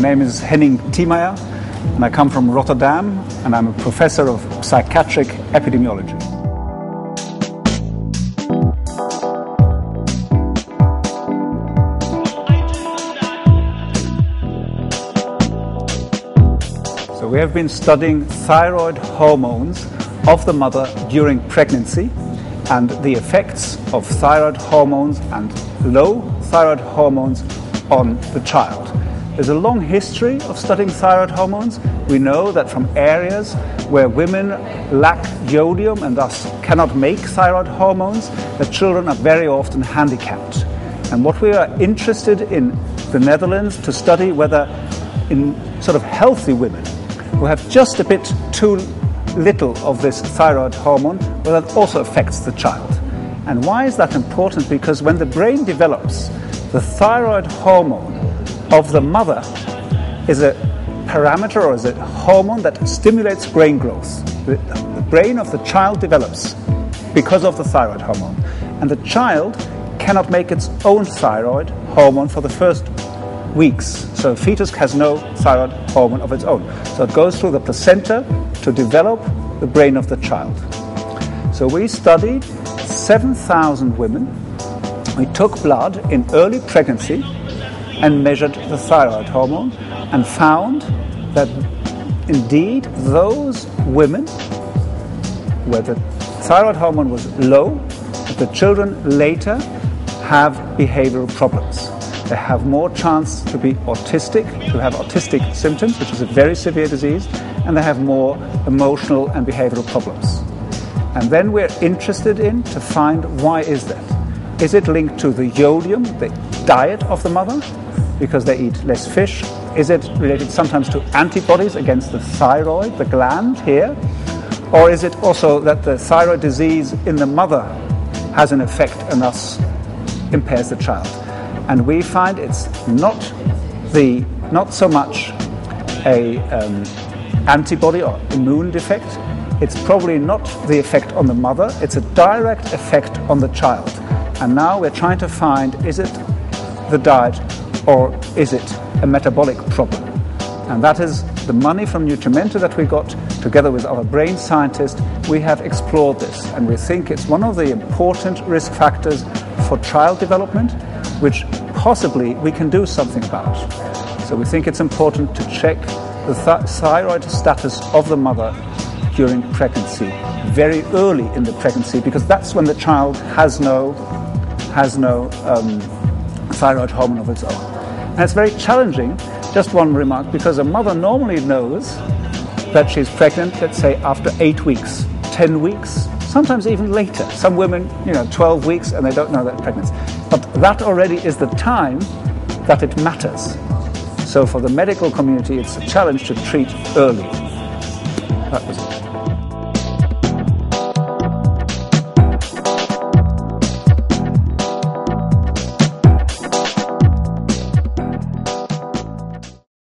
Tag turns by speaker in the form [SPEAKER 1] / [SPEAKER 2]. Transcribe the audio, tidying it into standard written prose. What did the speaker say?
[SPEAKER 1] name is Henning Tiemeier, and I come from Rotterdam, and I'm a professor of psychiatric epidemiology. So we have been studying thyroid hormones of the mother during pregnancy and the effects of thyroid hormones and low thyroid hormones on the child. There's a long history of studying thyroid hormones. We know that from areas where women lack iodium and thus cannot make thyroid hormones, the children are very often handicapped. And what we are interested in the Netherlands to study whether in sort of healthy women who have just a bit too little of this thyroid hormone, well, that also affects the child. And why is that important? Because when the brain develops, the thyroid hormone of the mother is a parameter or is a hormone that stimulates brain growth. The brain of the child develops because of the thyroid hormone. And the child cannot make its own thyroid hormone for the first weeks. So a fetus has no thyroid hormone of its own. So it goes through the placenta to develop the brain of the child. So we studied 7,000 women. We took blood in early pregnancy and measured the thyroid hormone and found that indeed those women where the thyroid hormone was low, the children later have behavioral problems. They have more chance to be autistic, to have autistic symptoms, which is a very severe disease, and they have more emotional and behavioral problems. And then we're interested in to find why is that? Is it linked to the iodium, the diet of the mother, because they eat less fish? Is it related sometimes to antibodies against the thyroid, the gland here? Or is it also that the thyroid disease in the mother has an effect and thus impairs the child? And we find it's not so much a antibody or immune defect. It's probably not the effect on the mother. It's a direct effect on the child. And now we're trying to find, is it the diet or is it a metabolic problem? And that is the money from Nutrimenthe that we got together with our brain scientists. We have explored this, and we think it's one of the important risk factors for child development, which possibly we can do something about. So we think it's important to check the thyroid status of the mother during pregnancy, very early in the pregnancy, because that's when the child has no thyroid hormone of its own. And it's very challenging, just one remark, because a mother normally knows that she's pregnant, let's say after 8 weeks, 10 weeks, sometimes even later. Some women, 12 weeks and they don't know they're pregnant. But that already is the time that it matters. So for the medical community, it's a challenge to treat early. That was it.